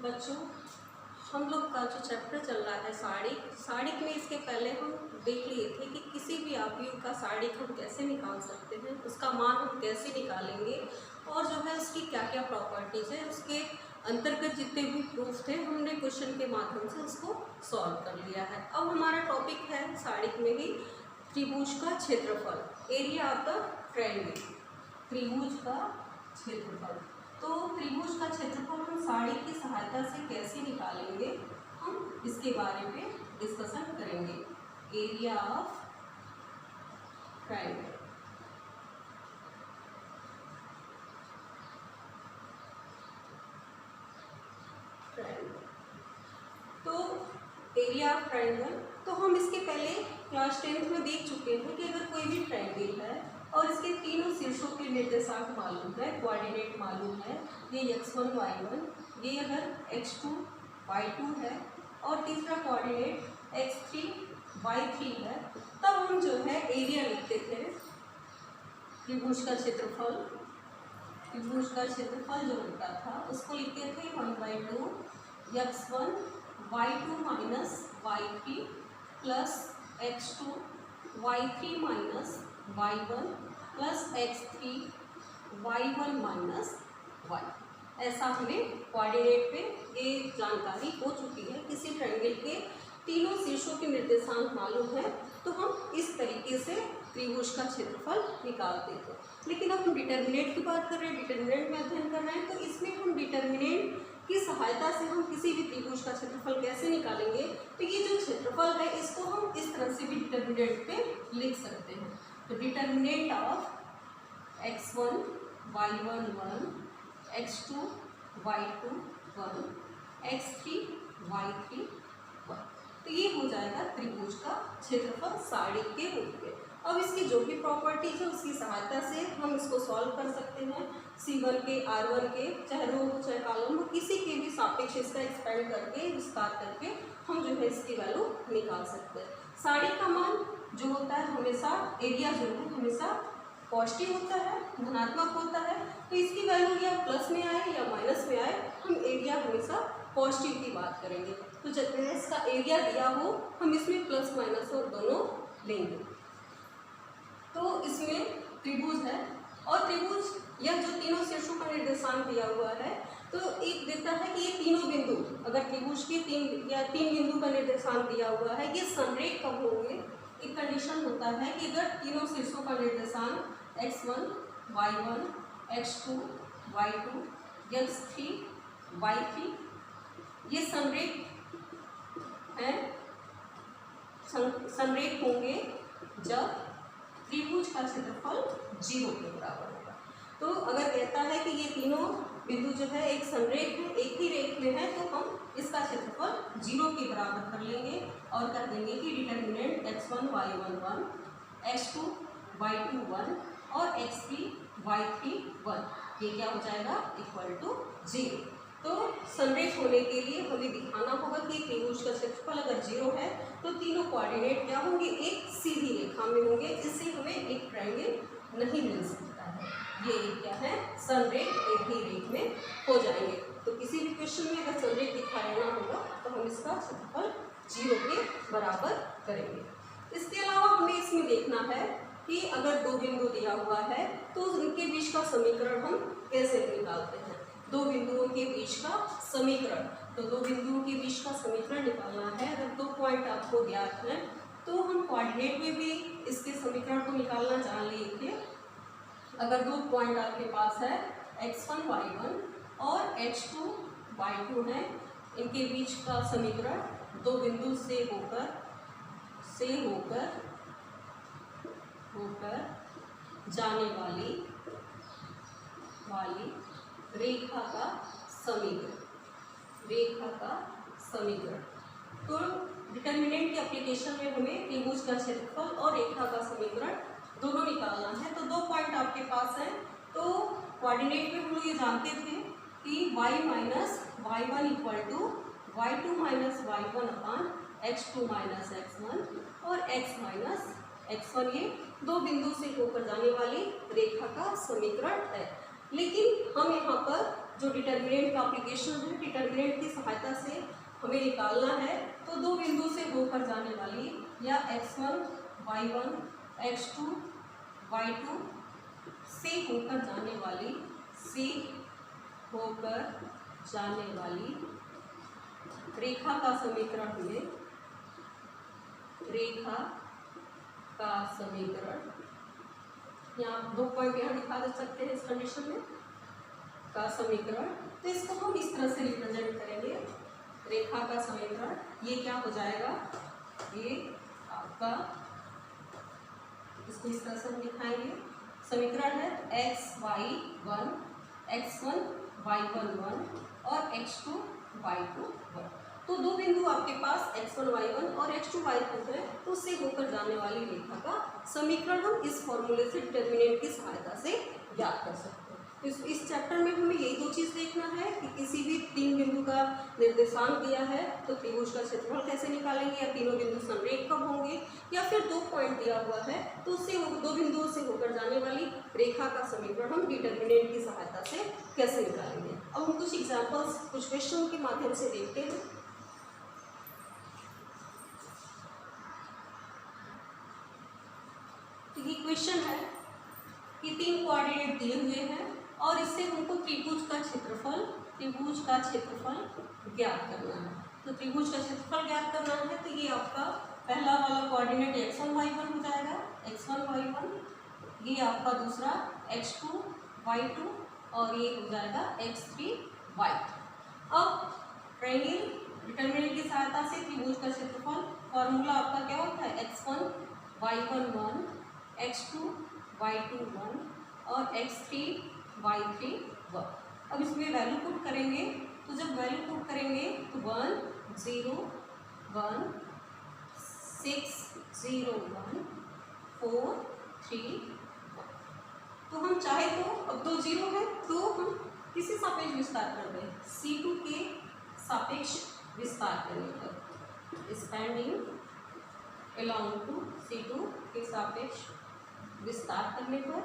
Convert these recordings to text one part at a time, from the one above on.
बच्चों, हम लोग का जो चैप्टर चल रहा है साड़िक में इसके पहले हम देख लिए थे कि किसी भी आव्यूह का साड़िक हम कैसे निकाल सकते हैं, उसका मान हम कैसे निकालेंगे और जो है उसकी क्या क्या प्रॉपर्टीज है, उसके अंतर्गत जितने भी प्रूफ थे हमने क्वेश्चन के माध्यम से उसको सॉल्व कर लिया है। अब हमारा टॉपिक है साड़िक में ही त्रिभुज का क्षेत्रफल, एरिया ऑफ द ट्रायंगल, त्रिभुज का क्षेत्रफल। तो त्रिभुज का क्षेत्रफल हम साड़िक की सहायता से कैसे निकालेंगे, हम इसके बारे में डिस्कशन करेंगे। एरिया ऑफ ट्रायंगल, तो एरिया ऑफ ट्रायंगल, तो हम इसके पहले क्लास 10th में देख चुके हैं कि अगर कोई भी ट्रायंगल है और इसके तीनों शीर्षों के निर्देशांक मालूम है, कोऑर्डिनेट मालूम है, ये x1 y1, ये अगर x2 y2 है और तीसरा कोऑर्डिनेट x3 y3 है, तब हम जो है एरिया लिखते थे। त्रिभुज का क्षेत्रफल, त्रिभुज का क्षेत्रफल जो होता था उसको लिखते थे 1/2 x1 y2 minus y3 plus x2 y3 minus y1 plus x3 y1 minus y। ऐसा हमें कोऑर्डिनेट पे ये जानकारी हो चुकी है। किसी ट्रायंगल के तीनों शीर्षों के निर्देशांक मालूम है तो हम इस तरीके से त्रिभुज का क्षेत्रफल निकालते थे। लेकिन अब हम डिटर्मिनेंट की बात कर रहे हैं, डिटर्मिनेंट में अध्ययन कर रहे हैं, तो इसमें हम डिटर्मिनेंट की सहायता से हम किसी भी त्रिभुज का क्षेत्रफल कैसे निकालेंगे। तो ये जो क्षेत्रफल है इसको हम इस तरह से भी डिटर्मिनेंट पे लिख सकते हैं। तो determinant of x1 y1 1, x2 y2 1, x3 y3 1। तो ये हो जाएगा त्रिभुज का क्षेत्रफल साड़िक के रूप में। अब इसकी जो भी प्रॉपर्टीज है उसकी सहायता से हम इसको सॉल्व कर सकते हैं। C1 के R1 के चाहे रो हो चाहे कॉलम हो, किसी के भी सापेक्ष इसका एक्सपेंड करके विस्तार करके हम जो है इसकी वैल्यू निकाल सकते हैं। साड़िक का मान जो होता है हमेशा, एरिया जो है हमेशा पॉजिटिव होता है, धनात्मक होता है। तो इसकी वैल्यू या प्लस में आए या माइनस में आए, हम एरिया हमेशा पॉजिटिव की बात करेंगे। तो जब इसका एरिया दिया हो हम इसमें प्लस माइनस और दोनों लेंगे। तो इसमें त्रिभुज है और त्रिभुज यह जो तीनों शीर्षों का निर्देशांक दिया हुआ है, तो एक देता है कि ये तीनों बिंदु, अगर त्रिभुज के तीन बिंदु का निर्देशांक दिया हुआ है, ये समरेख कब होंगे। एक कंडीशन होता है कि अगर तीनों शीर्षों का निर्देशांक x1 y1 x2 y2 x3 y3 ये समरेख है, समरेख होंगे जब त्रिभुज का क्षेत्रफल 0 के बराबर होगा। तो अगर कहता है कि ये तीनों बिंदु जो है एक समरेख है, एक ही रेख में है, तो हम इसका क्षेत्रफल 0 के बराबर कर लेंगे और कर देंगे कि determinant x1 y1 1, x2 y2 1 और x3 y3 1, ये क्या हो जाएगा इक्वल टू 0। तो समरेख होने के लिए हमें दिखाना होगा कि त्रिभुज का क्षेत्रफल अगर 0 है तो तीनों कोऑर्डिनेट क्या होंगे, एक सीधी रेखा में होंगे, इससे हमें एक ट्रायंगल नहीं मिल सकता है। ये क्या है, समरेख एक ही रेख में हो जाएंगे। तो किसी भी क्वेश्चन में अगर समरेख दिखाना होगा तो हम इसका क्षेत्रफल 0 के बराबर करेंगे। इसके अलावा हमें इसमें देखना है कि अगर दो बिंदु दिया हुआ है तो उनके बीच का समीकरण हम कैसे निकालते हैं। दो बिंदुओं के बीच का समीकरण, तो दो बिंदुओं के बीच का समीकरण निकालना है। अगर 2 पॉइंट आपको ज्ञात है तो हम कोऑर्डिनेट में भी इसके समीकरण को निकालना जान लिए थे। अगर 2 पॉइंट आपके पास है x1 y1 और x2 y2 है, इनके बीच का समीकरण दो बिंदु से होकर जाने वाली रेखा का समीकरण, तो डिटर्मिनेंट के एप्लीकेशन में हमें त्रिभुज का क्षेत्रफल और रेखा का समीकरण दोनों निकालना है। तो 2 पॉइंट आपके पास है, तो कोऑर्डिनेट में हम लोग ये जानते थे कि y minus y1 equal to y2 minus y1 upon x2 minus x1 और x माइनस x1, ये दो बिंदु से होकर जाने वाली रेखा का समीकरण है। लेकिन हम यहाँ पर जो डिटर्मिनेंट का एप्लीकेशन है, डिटर्मिनेंट की सहायता से हमें निकालना है। तो दो बिंदु से होकर जाने वाली या x1 y1 x2 y2 से होकर जाने वाली रेखा का समीकरण हमें यहाँ 2 पॉइंट यहाँ दिखा दे सकते हैं इस कंडीशन में का समीकरण। तो इसको हम इस तरह से रिप्रेजेंट करेंगे, रेखा का समीकरण। ये क्या हो जाएगा, ये आपका, इसको इस तरह से हम दिखाएंगे। समीकरण है x1 y1 1 और x2 y2 1। तो दो बिंदु आपके पास x1 y1 और x2 y2 है, तो उससे होकर जाने वाली रेखा का समीकरण हम इस फॉर्मूले से, डिटर्मिनेंट की सहायता से ज्ञात कर सकते हैं। इस चैप्टर में हमें यही दो चीज़ देखना है कि किसी भी तीन बिंदु का निर्देशांक दिया है तो त्रिभुज का क्षेत्रफल कैसे निकालेंगे, या तीनों बिंदु समरेख कब होंगे, या फिर 2 पॉइंट दिया हुआ है तो उससे दो बिंदुओं से होकर जाने वाली रेखा का समीकरण हम डिटर्मिनेंट की सहायता से कैसे निकालेंगे। अब हम कुछ एग्जाम्पल्स, कुछ क्वेश्चन के माध्यम से देखते हैं। तो ये क्वेश्चन है कि 3 कोऑर्डिनेट दिए हुए हैं और इससे हमको त्रिभुज का क्षेत्रफल ज्ञात करना है। तो त्रिभुज का क्षेत्रफल ज्ञात करना है, तो ये आपका पहला वाला कोऑर्डिनेट x1 y1 हो जाएगा, x1 y1। ये आपका दूसरा x2 y2 और ये हो जाएगा x3 y3। अब ट्रायंगल डिटर्मिनेंट की सहायता से त्रिभुज का क्षेत्रफल, फॉर्मूला आपका क्या होता है, x1 y1 1 x2 y2 1 और x3 y3 1। अब इसमें वैल्यू पुट करेंगे, तो जब वैल्यू पुट करेंगे तो 1 0 1 6 0 1 4 3 1। तो हम चाहे तो, अब 2 0 है तो हम किसी सापेक्ष विस्तार कर दें, C2 के सापेक्ष विस्तार करने पर, स्टैंडिंग अलोंग टू C2 के सापेक्ष विस्तार करने पर,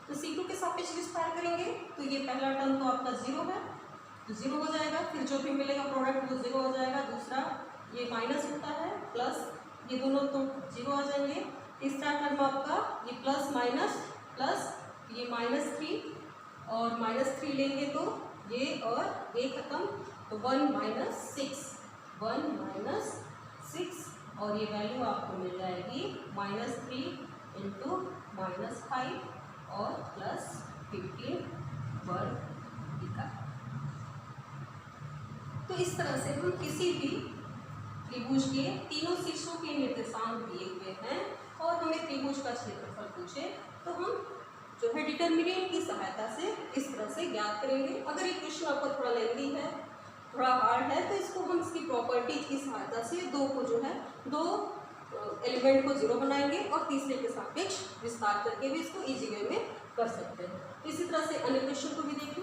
तो C2 के सापेक्ष विस्तार करेंगे तो ये पहला टर्म तो आपका 0 है, तो 0 हो जाएगा। फिर जो भी मिलेगा प्रोडक्ट वो 0 हो जाएगा। दूसरा ये माइनस होता है, प्लस, ये दोनों तो 0 आ जाएंगे। तीसरा टर्म आपका ये प्लस माइनस प्लस, ये -3 और -3 लेंगे तो ये और ये खत्म, तो 1 - 6 और ये वैल्यू आपको मिल जाएगी -3 × -5 और +15 वर्ग इकाई। तो इस तरह से हम किसी भी त्रिभुज के तीनों शीर्षों के निर्देशांक दिए हुए हैं और हमें त्रिभुज का क्षेत्रफल पूछे तो हम जो है डिटर्मिनेंट की सहायता से इस तरह से ज्ञात करेंगे। अगर ये क्वेश्चन आपका थोड़ा लेंथी है, थोड़ा हार्ड है, तो इसको हम इसकी प्रॉपर्टीज की सहायता से दो एलिमेंट को 0 बनाएंगे और तीसरे के सापेक्ष विस्तार करके भी इसको इजी वे में कर सकते हैं। तो इसी तरह से अन्य क्वेश्चन को भी देखें।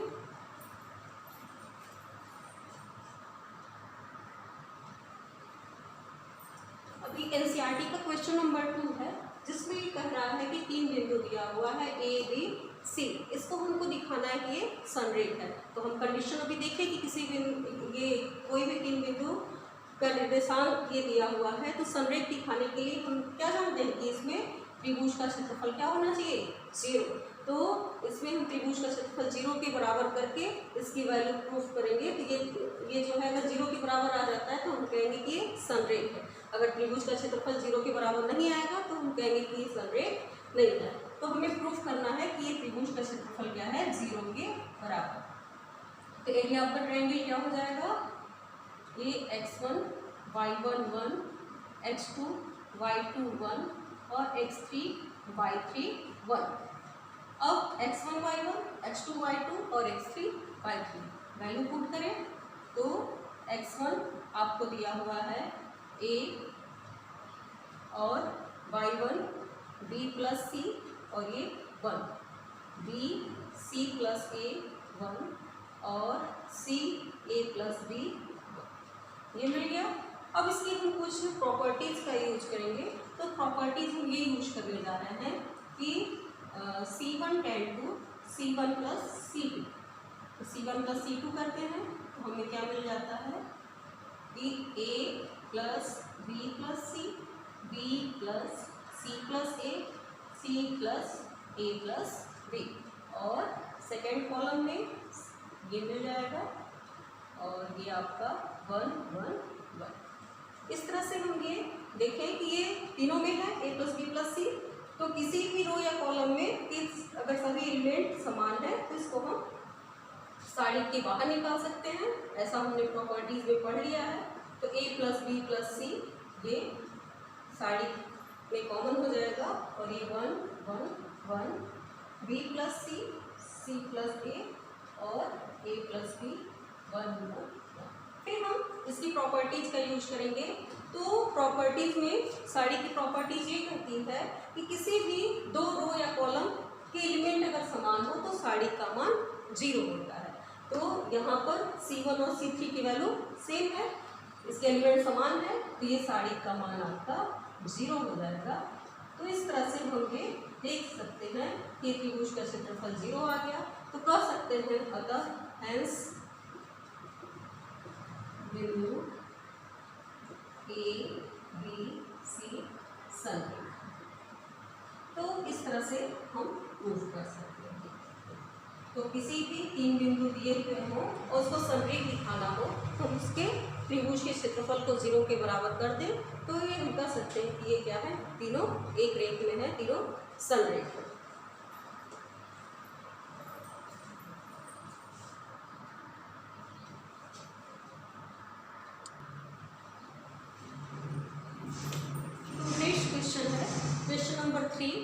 अभी एनसीईआरटी का क्वेश्चन नंबर 2 है, जिसमें ये कह रहा है कि 3 बिंदु दिया हुआ है A B C, इसको हमको दिखाना है कि ये संरेख है। तो हम कंडीशन अभी देखें कि किसी ये कोई भी 3 बिंदु का निर्देशांक ये दिया हुआ है, तो संरेख दिखाने के लिए हम क्या जानते हैं कि इसमें त्रिभुज का क्षेत्रफल क्या होना चाहिए, 0। तो इसमें हम त्रिभुज का क्षेत्रफल 0 के बराबर करके इसकी वैल्यू प्रूफ करेंगे। तो ये जो है अगर 0 के बराबर आ जाता है तो हम कहेंगे कि ये संरेख है। अगर त्रिभुज का क्षेत्रफल 0 के बराबर नहीं आएगा तो हम कहेंगे कि ये संरेख नहीं है। तो हमें प्रूफ करना है कि ये त्रिभुज का क्षेत्रफल क्या है, 0 के बराबर। तो एरिया आपका ट्रायंगल क्या हो जाएगा, ये x1 y1 1 x2 y2 1 और x3 y3 1। अब x1 y1 x2 y2 और x3 y3 वैल्यू पुट करें तो x1 आपको दिया हुआ है a और y1 b + c और ये 1, b c + a 1 और c a + b, ये मिल गया। अब इसकी हम कुछ प्रॉपर्टीज़ का यूज करेंगे। तो प्रॉपर्टीज़ हम ये यूज करने जा रहे हैं कि C1 C1 tend to C1 plus C2। तो C1 प्लस C2 करते हैं तो हमें क्या मिल जाता है कि A plus B plus C, B plus C plus A, C plus A plus B। और सेकेंड कॉलम में ये मिल जाएगा और ये आपका 1 1 1। इस तरह से हम ये देखें कि ये तीनों में है A plus B plus C, तो किसी भी रो या कॉलम में अगर सभी एलिमेंट समान है तो इसको हम साड़ी के बाहर निकाल सकते हैं। ऐसा हमने प्रॉपर्टीज में पढ़ लिया है। तो A plus B plus C ये साड़ी में कॉमन हो जाएगा और ये 1 1 1, B plus C, C plus A और A प्लस B 1 1 1। फिर हम इसकी प्रॉपर्टीज का यूज करेंगे। तो प्रॉपर्टीज में साड़ी की प्रॉपर्टीज ये कहती है कि किसी भी दो रो या कॉलम के एलिमेंट अगर समान हो तो साड़ी का मान 0 होता है। तो यहाँ पर C1 और C3 की वैल्यू सेम है, इसके एलिमेंट समान है, तो ये साड़ी का मान आपका 0 हो जाएगा। तो इस तरह से हम ये देख सकते हैं कि त्रिभुज का क्षेत्रफल 0 आ गया। तो कह सकते हैं अतः हेंस बिंदु A B C संरेख। तो इस तरह से हम प्रूव कर सकते हैं। तो किसी भी 3 बिंदु दिए हुए हों और उसको संरेख दिखाना हो तो उसके त्रिभुज के क्षेत्रफल को 0 के बराबर कर दें तो ये हम कह सकते हैं कि ये क्या है, तीनों एक रेख में है, तीनों संरेख है। Question number 3।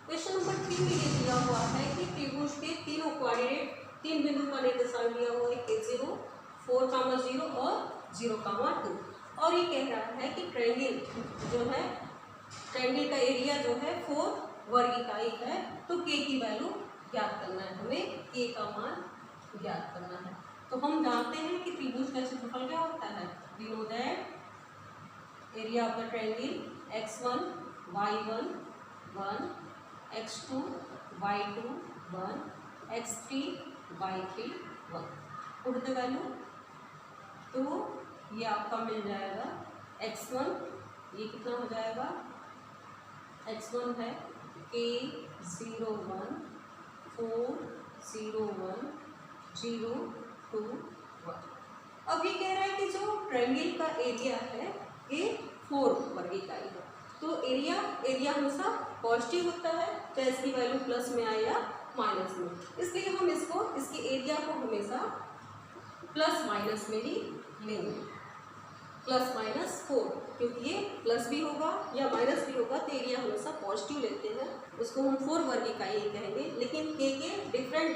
क्वेश्चन नंबर 3 में ये दिया हुआ है कि त्रिभुज के तीनों कोऑर्डिनेट 3 बिंदु का निर्देशांक दिया हुआ है K0 4, 0 और 0, 2। और ये कह रहा है कि ट्रायंगल जो है, ट्रायंगल का एरिया जो है 4 वर्ग इकाई है। तो K की वैल्यू ज्ञात करना है, हमें K का मान ज्ञात करना है। तो हम जानते हैं कि त्रिभुज का क्षेत्रफल क्या होता है। We know that area of the triangle x1 y1 1, x2 y2 1, x3 y3 1। Put the value, तो ये आपका मिल जाएगा x1, ये कितना हो जाएगा, x1 है K0 1 4 0 1 0 2 1। अब ये कह रहा है कि जो ट्रायंगल का एरिया है ये 4 वर्ग इकाई है। तो एरिया हमेशा पॉजिटिव होता है, चाहे इसकी वैल्यू प्लस में आए या माइनस में। इसलिए हम इसके एरिया को हमेशा प्लस माइनस में ही लेंगे, प्लस माइनस 4, क्योंकि ये प्लस भी होगा या माइनस भी होगा तो एरिया हमेशा पॉजिटिव लेते हैं, उसको हम 4 वर्ग इकाई कहेंगे। लेकिन K के डिफरेंट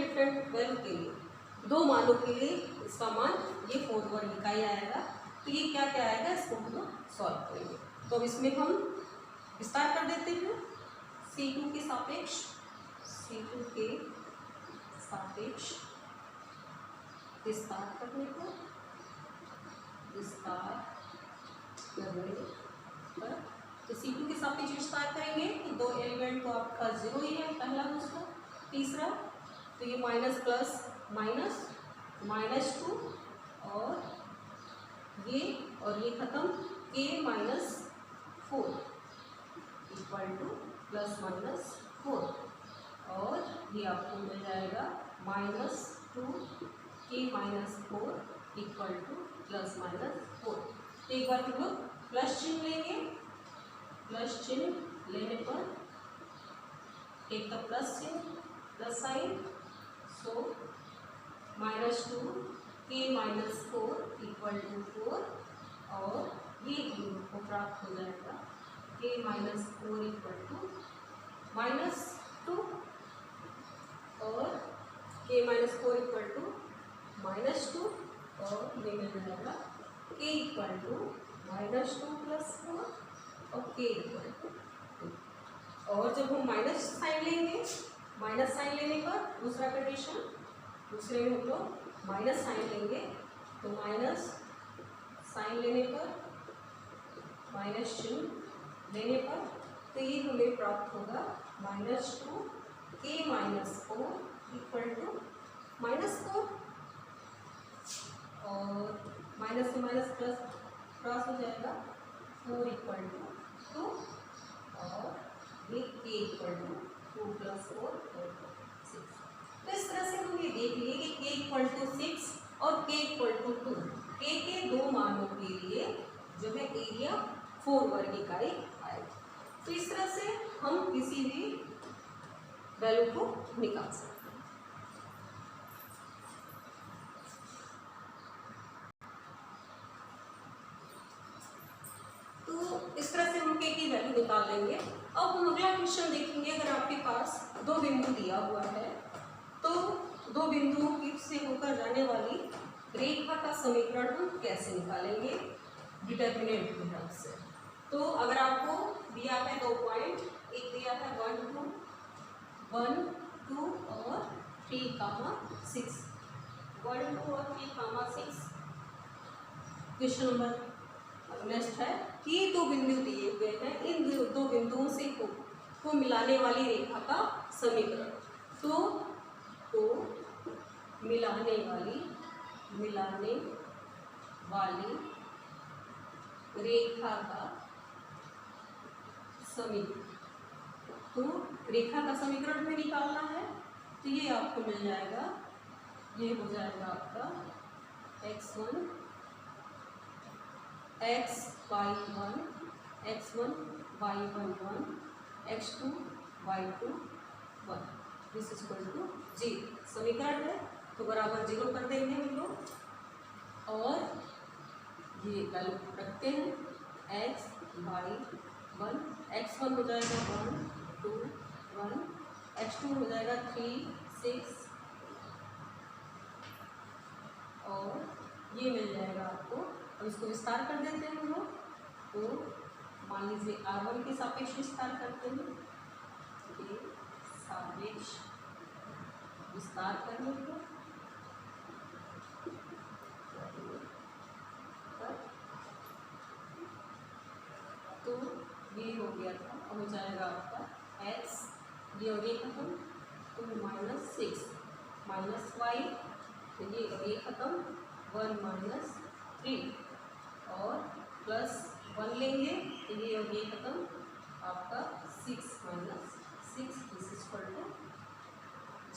वैल्यू के लिए, 2 मानों के लिए इसका मान ये 4 वर्ग इकाई आएगा। तो ये क्या क्या आएगा, इसको हम सॉल्व करेंगे। तो अब इसमें हम विस्तार कर देते हैं C2 के सापेक्ष, C2 के सापेक्ष विस्तार करने पर, तो C2 के सापेक्ष विस्तार करेंगे तो 2 एलिमेंट तो आपका 0 ही है, पहला दूसरा तीसरा। तो ये माइनस प्लस माइनस -2 और ये खत्म K -4 = +-4 और ये आपको मिल जाएगा -2 K -4 = +-4। एक बार हम लोग प्लस चिन्ह लेंगे, प्लस चिन्ह लेने पर एक का प्लस चिन्ह, प्लस साइन, सो -2 K -4 = 4 और ये को प्राप्त हो जाएगा K -4 = -2 और K -4 = -2 और ये मिल जाएगा K = -2 + 4 और K = 2। और जब हम माइनस साइन लेंगे, माइनस साइन लेने पर दूसरा कंडीशन, दूसरे में हम लोग माइनस साइन लेंगे तो माइनस साइन लेने पर, माइनस चिन्ह लेने पर, तो ये हमें प्राप्त होगा -2 K इक्वल टू -4 और माइनस से माइनस प्लस क्रॉस हो जाएगा 4 इक्वल टू 2 और ये k इक्वल टू 2 + 4 6। तो इस तरह से हम ये देख लिए कि k इक्वल टू 6 और k इक्वल टू 2 k के दो मानों के लिए जो है एरिया 4 वर्ग इकाई आएगी। तो इस तरह से हम किसी भी वैल्यू को निकाल सकते हैं। इस तरह से हम k की वैल्यू निकाल लेंगे। अब हम अगला क्वेश्चन देखेंगे। अगर आपके पास दो बिंदु दिया हुआ है तो दो बिंदुओं की से होकर जाने वाली रेखा का समीकरण हम कैसे निकालेंगे डिटर्मिनेंट की हेल्प से। तो अगर आपको दिया है 2 पॉइंट, एक दिया है 1 2 और 3, 6, 1 2 और 3, 6। क्वेश्चन नंबर नेक्स्ट है कि दो बिंदु दिए हुए हैं, इन दो बिंदुओं से को मिलाने वाली रेखा का समीकरण। तो मिलाने वाली रेखा का समीकरण। तो रेखा का समीकरण में निकालना है तो ये आपको मिल जाएगा, ये हो जाएगा आपका x1 y1 1 x2 y2 1 this is equal to 0। समीकरण है तो बराबर 0 कर देंगे हम लोग और ये वैल्यू रखते हैं x y1 x1 हो जाएगा 1 2 1 x2 हो जाएगा 3 6 और ये मिल जाएगा आपको। अब इसको विस्तार कर देते हैं हम लोग। तो मान लीजिए R1 के सापेक्ष विस्तार करते हैं, ये सापेक्ष विस्तार करने को तो ये हो गया था, हो जाएगा आपका x, ये हो गया खत्म 2 - 6 -y, तो ये हो गया खत्म 1 - 3 और +1 लेंगे तो ये हो गया खत्म आपका 6 - 6 दिस इज इक्वल टू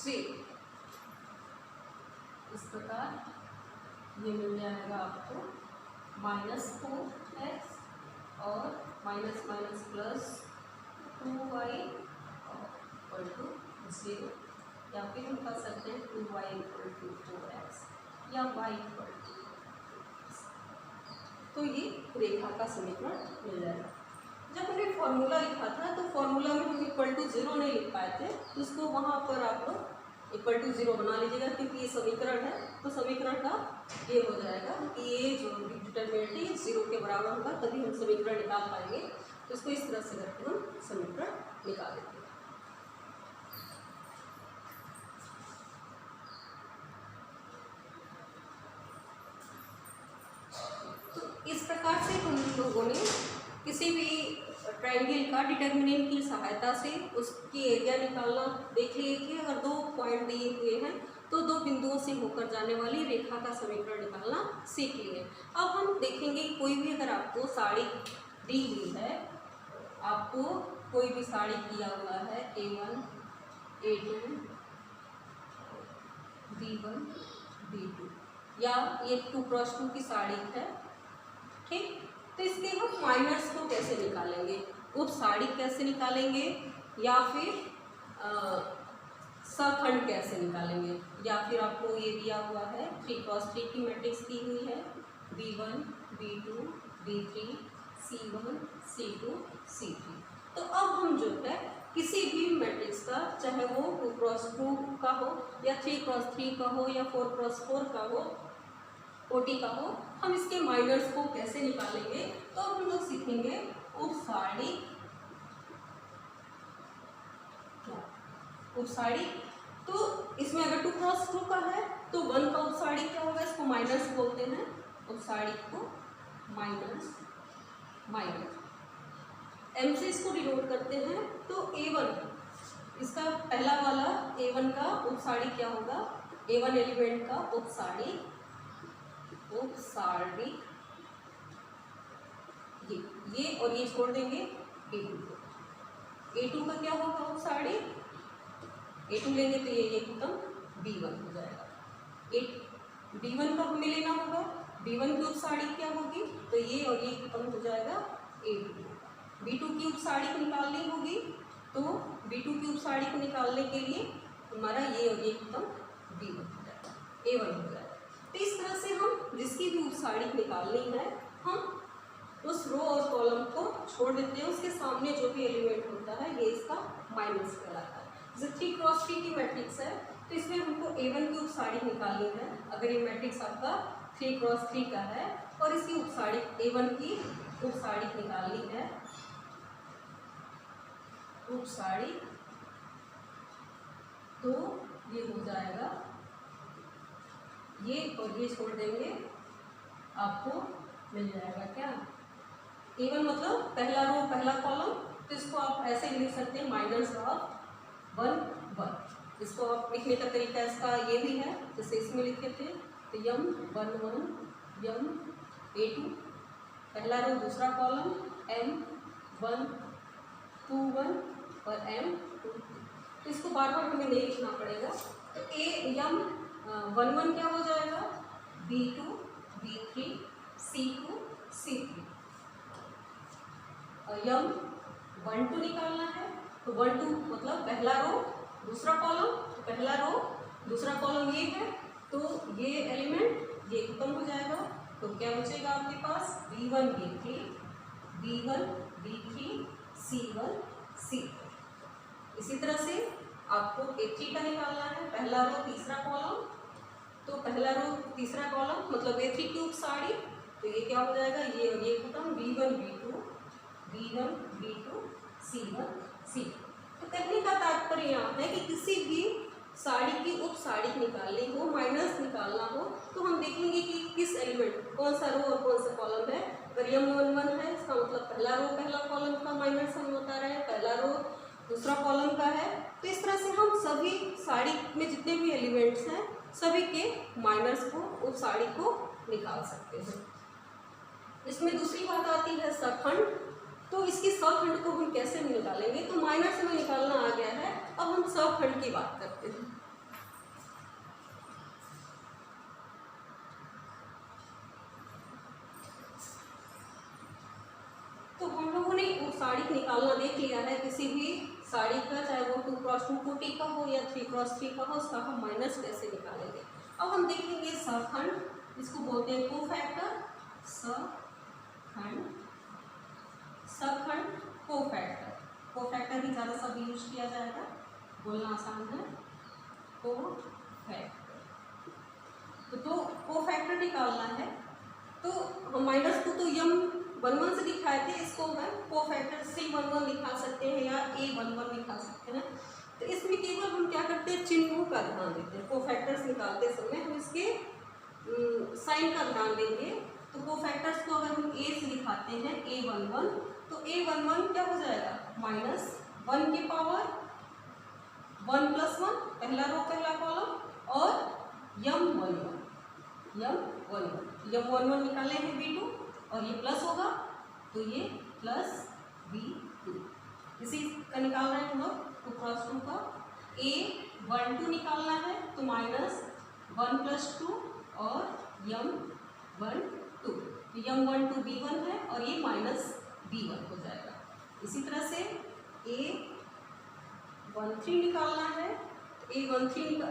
3। इस प्रकार ये मिल जाएगा आपको -4x और minus plus 2y equal to 0, या फिर हम कर सकते हैं 2y इक्वल टू 4x या y इक्वल टू। तो ये रेखा का समीकरण मिल जाएगा। जब हमने फॉर्मूला लिखा था तो फॉर्मूला में हम इक्वल टू 0 नहीं लिख पाए थे, तो उसको वहाँ पर आप लोग इक्वल टू 0 बना लीजिएगा, क्योंकि ये समीकरण है। तो समीकरण का ये हो जाएगा कि ये जो डिटरमिनेंट है 0 के बराबर होगा, तभी हम समीकरण निकाल पाएंगे। तो इसको इस तरह से करके हम समीकरण निकाल देंगे। तो इस प्रकार से हम लोगों ने किसी भी ट्रायंगल का डिटर्मिनेंट की सहायता से उसकी एरिया निकालना देख लिए थे। अगर 2 पॉइंट दिए हुए हैं तो 2 बिंदुओं से होकर जाने वाली रेखा का समीकरण निकालना सीख लिए। अब हम देखेंगे कोई भी अगर आपको साड़ी दी हुई है, आपको कोई भी साड़ी किया हुआ है A1 A2 B1 B2 या ये 2x2 की साड़ी है, ठीक। तो इसके हम माइनर्स को कैसे निकालेंगे, उप साड़ी कैसे निकालेंगे, या फिर सखंड कैसे निकालेंगे, या फिर आपको ये दिया हुआ है 3x3 की मैट्रिक्स दी हुई है B1 B2 B3 C1 C2 C3। तो अब हम जो है किसी भी मैट्रिक्स का, चाहे वो 2x2 का हो या 3x3 का हो या 4x4 का हो, OT का हो, हम इसके माइनर्स को कैसे निकालेंगे। तो हम लोग सीखेंगे उपसाड़ी। उपसाड़ी तो इसमें अगर 2x2 का है तो 1 का उपसाड़ी क्या होगा, इसको माइनस बोलते हैं, उपसाड़ी को माइनस M से इसको डिनोट करते हैं। तो A1 इसका पहला वाला A1 का उपसाड़ी क्या होगा, A1 एलिमेंट का उपसाड़ी ये और ये छोड़ देंगे A2 को। A2 का क्या होगा उपसाड़ी, A2 लेंगे तो ये खत्म, B1 हो जाएगा। B1 का हमें लेना होगा, B1 की उपसाड़ी क्या होगी, तो ये और ये खत्म हो जाएगा, A2 होगा। B2 की उपसाड़ी को निकालनी होगी, तो B2 की उपसाड़ी को निकालने के लिए हमारा ये और ये खत्म, B1 हो जाएगा, A1 हो जाएगा। तो इस तरह से हम जिसकी भी उपसाड़ी निकालनी है, हम उस रो और कॉलम को छोड़ देते हैं, उसके सामने जो भी एलिमेंट होता है ये इसका माइनस कहलाता है। जैसे 3 क्रॉस 3 की मैट्रिक्स है, तो इसमें हमको A1 की उपसाड़ी निकालनी है। अगर ये मैट्रिक्स आपका 3 क्रॉस 3 का है और इसकी उपसाड़ी A1 की उपसाड़ी निकालनी है, उपसाड़ी, तो ये हो जाएगा, ये और ये छोड़ देंगे, आपको मिल जाएगा क्या, A1 मतलब पहला रो पहला कॉलम, तो इसको आप ऐसे ही लिख सकते हैं -1 1। इसको आप लिखने का तरीका इसका ये भी है, जैसे इसमें लिखे थे, तो M11 A2 पहला रो दूसरा कॉलम, M1 21 और M2। तो इसको बार बार हमें नहीं लिखना पड़ेगा। तो M11 क्या हो जाएगा, B2 B3 C2 C3 और M12 निकालना है, तो 12 मतलब पहला रो दूसरा कॉलम, पहला रो दूसरा कॉलम ये है, तो ये एलिमेंट ये खत्म हो जाएगा, तो क्या बचेगा आपके पास, B1 B3 B1 B3 C1 C4। इसी तरह से आपको A3 का निकालना है, पहला रो तीसरा कॉलम, तो पहला रो तीसरा कॉलम मतलब A3 की उपसाड़ी, तो ये क्या हो जाएगा, ये और ये खत्म, B1 B2 C1 C4। तो कहने का तात्पर्य यहाँ है कि किसी भी साड़ी की उपसाड़ी निकालनी हो, माइनस निकालना हो, तो हम देखेंगे कि किस एलिमेंट, कौन सा रो और कौन सा कॉलम है। अगर M11 है, इसका मतलब पहला रो पहला कॉलम का माइनस हम बता रहे हैं, पहला रो दूसरा कॉलम का है। तो इस तरह से हम सभी साड़ी में जितने भी एलिमेंट्स हैं सभी के माइनस को, उपसाड़ी को निकाल सकते हैं। इसमें दूसरी बात आती है सखंड। तो इसकी सखंड को हम कैसे निकालेंगे, तो माइनस में निकालना आ गया है, अब हम सखंड की बात करते हैं। तो हम लोगों ने साड़ी निकालना देख लिया है, किसी भी साड़ी का, चाहे वो 2 क्रॉस 2 कोटि का हो या 3 क्रॉस 3 का हो, उसका हम माइनस कैसे निकालेंगे। अब हम देखेंगे सखंड, इसको बोलते हैं कोफैक्टर, सखंड कोफैक्टर। कोफैक्टर ही ज़्यादा सब यूज किया जाएगा, बोलना आसान है, कोफैक्टर। तो कोफैक्टर निकालना है, तो हम माइनस को तो M11 से दिखाए थे, इसको मैं कोफैक्टर C11 दिखा सकते हैं या A11 दिखा सकते हैं। तो इसमें केवल हम क्या करते हैं, चिन्हों का ध्यान देते हैं। कोफैक्टर्स निकालते समय हम इसके साइन का ध्यान देंगे। तो कोफैक्टर्स को अगर हम A से दिखाते हैं A11, तो A11 क्या हो जाएगा, -1 की पावर 1 + 1 पहला रो पहला कॉलम और M11 निकाले हैं B2 और ये प्लस होगा, तो ये प्लस B2। इसी का निकाल रहे हैं हम लोग 2 क्रॉस 2 का। A12 निकालना है, तो -1 + 2 और M12, तो M12 B1 है और ये -B1 हो जाएगा। इसी तरह से A13 निकालना है, A21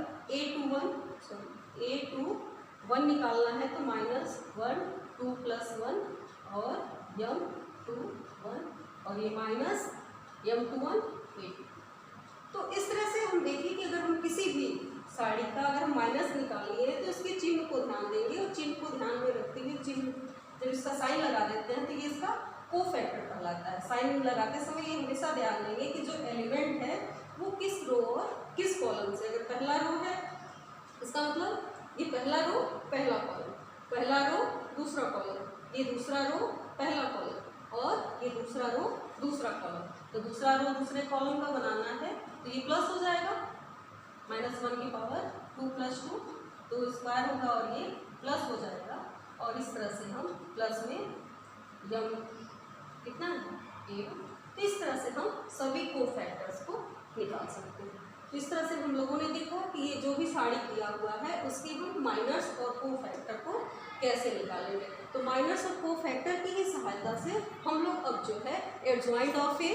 निकालना है, तो -1 2 + 1 और M21 और ये -M21 A2। तो इस तरह से हम देखें कि अगर हम किसी भी साड़ी का अगर हम माइनस निकालेंगे तो इसके चिन्ह को ध्यान देंगे और चिन्ह को ध्यान में रखते हुए चिन्ह जब इसका साइन लगा देते हैं तो ये इसका कोफैक्टर कहलाता है। साइन लगाते समय ये हमेशा ध्यान देंगे कि जो एलिमेंट है वो किस रो और किस कॉलम से, अगर पहला रो है इसका मतलब ये पहला रो पहला कॉलम, पहला रो दूसरा कॉलम, ये दूसरा रो पहला कॉलम और ये दूसरा रो दूसरा कॉलम। तो दूसरा रो दूसरे कॉलम का बनाना है तो ये प्लस हो जाएगा, जाएगा और ये प्लस हो जाएगा, और इस तरह से हम प्लस में यम कितना है A1। तो इस तरह से हम सभी कोफैक्टर्स को निकाल सकते हैं। तो इस तरह से हम लोगों ने देखा कि ये जो भी साड़ी किया हुआ है उसकी हम माइनर्स और कोफैक्टर को कैसे निकालेंगे। तो माइनर्स और कोफैक्टर की ही सहायता से हम लोग अब जो है एडजॉइंट ऑफ ए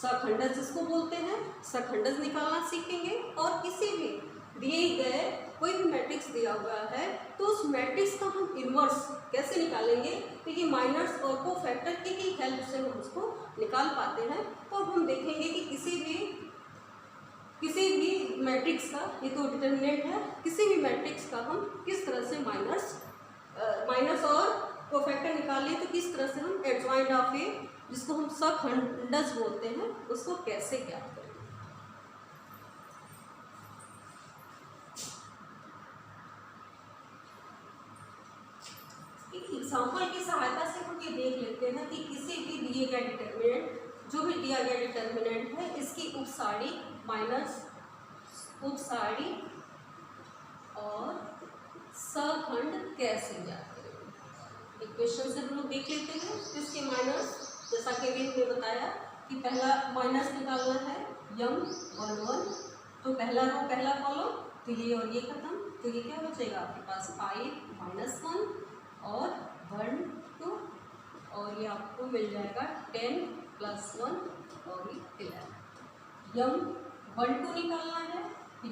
सखंडस जिसको बोलते हैं सखंडस निकालना सीखेंगे। और किसी भी दिए गए कोई भी मैट्रिक्स दिया हुआ है तो उस मैट्रिक्स का हम इन्वर्स कैसे निकालेंगे, तो ये माइनर्स और कोफैक्टर की ही हेल्प से हम उसको निकाल पाते हैं। तो अब हम देखेंगे कि किसी भी मैट्रिक्स का, ये तो डिटर्मिनेंट है, किसी भी मैट्रिक्स का हम किस तरह से माइनर्स और कोफैक्टर निकालें, तो किस तरह से हम एडजॉइंट ऑफ ए जिसको हम सखंडस बोलते हैं उसको कैसे ज्ञात करें। एग्जाम्पल की सहायता से हम ये देख लेते हैं कि किसी भी दिए गए डिटर्मिनेंट, जो भी दिया गया डिटर्मिनेंट है, इसकी उपसारी माइनस उपसारी और सखंड कैसे ज्ञात करेंगे। इक्वेशन से हम लोग देख लेते हैं। इसके माइनस जैसा कि अभी हमने बताया कि पहला माइनस निकालना है यम 1 1, तो पहला रो पहला कॉलम, तो ये और ये खत्म, तो ये क्या बचेगा आपके पास 5 -1 और 1 2, और ये आपको मिल जाएगा 10 + 1 और ये 11। यम 1 2 निकालना है,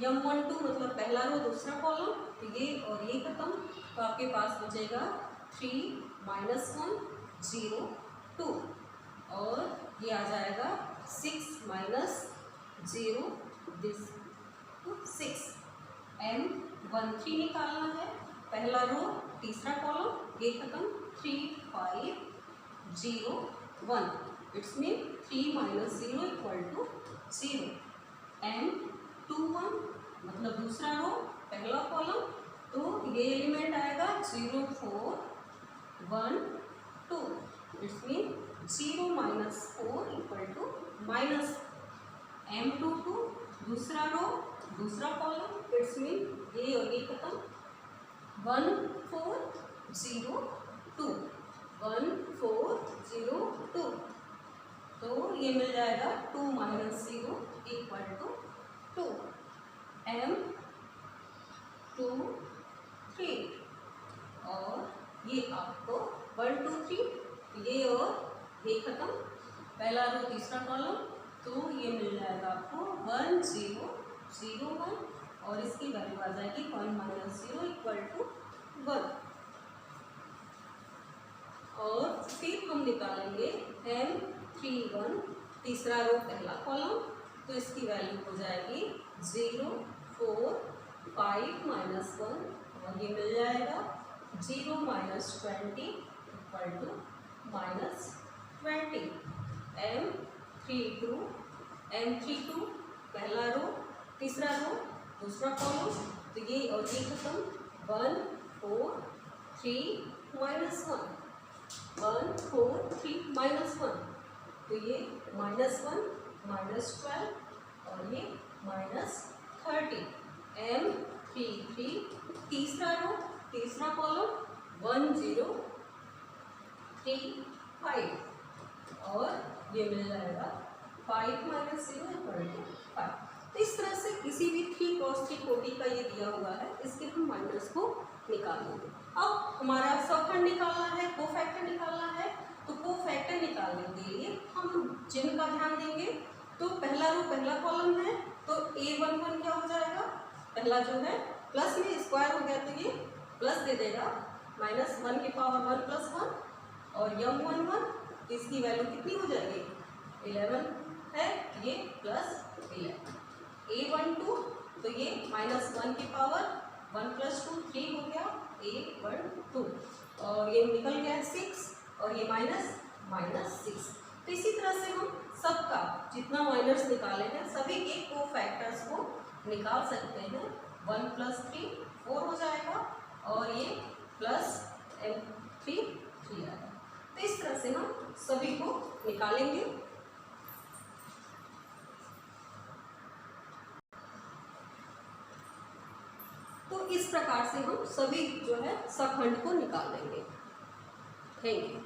यम 1 2 मतलब पहला रो दूसरा कॉलम, तो ये और ये खत्म, तो आपके पास बचेगा 3 -1 0 2, और ये आ जाएगा 6 - 0 दिस 6। m 1 3 निकालना है, पहला रो तीसरा कॉलम, ये खत्म, 3 5 0 1, इट्स मीन 3 - 0 = 0। m 2 1 मतलब दूसरा रो पहला कॉलम, तो ये एलिमेंट आएगा 0 4 1 2, इट्स मीन 0 - 4 = -। m 2 2 दूसरा रो दूसरा कॉलम, इट्स मीन ये और ये खत्म, 1 4 0 2 1 4 0 2, तो ये मिल जाएगा 2 - 0 = 2। m 2 3, और ये आपको 1 2 3, ये और ये खत्म, पहला रो तीसरा कॉलम, तो ये मिल जाएगा आपको 1 0 0 1, और इसकी वैल्यू आ जाएगी 1 - 0 = 1। और फिर हम निकालेंगे m 3 1 तीसरा रो पहला कॉलम, तो इसकी वैल्यू हो जाएगी 0 4 5 - 1, और ये मिल जाएगा 0 - 20 = -20। m 3 2 पहला रो तीसरा रो दूसरा कॉलम, तो ये और ये खत्म, 1 4 3 -1 1 4 3 -1, तो ये -1 -12, और ये -30। m 3 3 तीसरा रो तीसरा कॉलम, 1 0 3 5, और ये मिल जाएगा 5 - 0 = 5। तो इस तरह से किसी भी 3 × 3 कोटि का ये दिया हुआ है, इसके हम माइनस को निकाल देंगे। अब हमारा सखंड निकालना है, कोफैक्टर निकालना है, तो कोफैक्टर निकालने के लिए हम चिन्ह का ध्यान देंगे। तो पहला रो पहला कॉलम है, तो A11 क्या हो जाएगा, पहला जो है प्लस में स्क्वायर हो गया, तो ये प्लस दे देगा, -1 की पावर 1 + 1, और यम 1 1, इसकी वैल्यू कितनी हो जाएगी 11 है, ये +11। A12 तो ये -1 की पावर 1 + 2 3 हो गया, A12, और ये निकल गया है 6, और ये -6। तो इसी तरह से हम सबका जितना माइनर्स निकाले हैं सभी के कोफैक्टर्स को निकाल सकते हैं। 1 + 3 4 हो जाएगा, और ये +3 3 आएगा। तो इस तरह से हम सभी को निकालेंगे। तो इस प्रकार से हम सभी जो है सखंड को निकालेंगे। Thank you.